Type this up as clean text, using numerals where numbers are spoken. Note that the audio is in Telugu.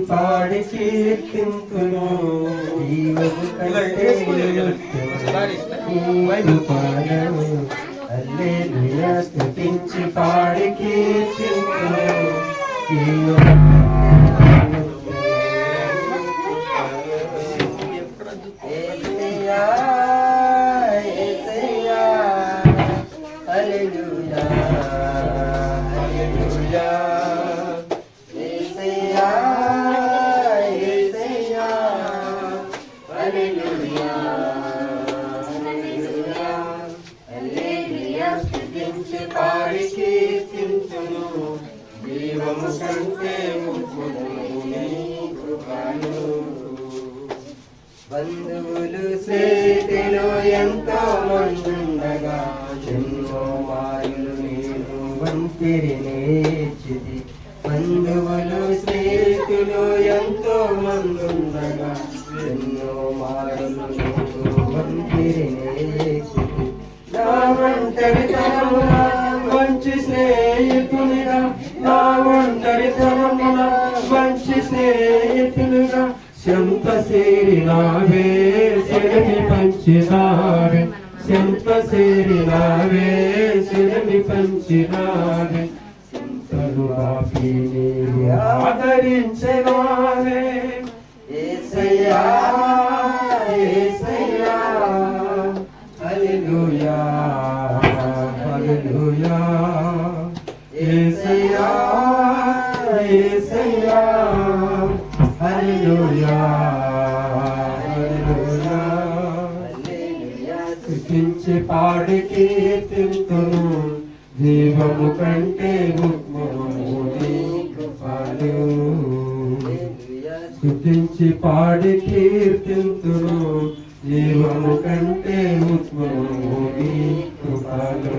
పాడి కీర్తింతును హల్లెలూయా స్తుతించి పాడి కీర్తింతును యేసయ్యా యేసయ్యా హల్లెలూయా హల్లెలూయా యేసయ్యా యేసయ్యా హల్లెలూయా హల్లెలూయా హల్లెలూయా స్తుతించి పాడి కీర్తింతును జీవము కంటే ముఖ్యము నీ కృపను బంధువులు స్నేహితులు ఎంతో మందుండగా ఎన్నో మారులు నేను వంతిరి నేర్చిది బంధువులు స్నేహితులు ఎంతో మందుండగా ఎన్నో మారులు నేను వంతిరి నేర్చిది నా ఒంటరితనమున మంచి స్నేహితునిగా నా ఒంటరితనమున మంచి స్నేహితునిగా శంత సేరినావే శరమి పంచినావే శంత సేరినావే శరమి పంచినావే సింతలు బాపి ఆదరించనావే యేసయ్యా యేసయ్యా హల్లెలూయా హల్లెలూయా యేసయ్యా యేసయ్యా హల్లెలూయా హల్లెలూయా స్తుతించి పాడి కీర్తింతును జీవము కంటే ముఖ్యము నీ కృపలు స్తుతించి పాడి కీర్తింతును జీవము కంటే ముఖ్యము నీ కృపలు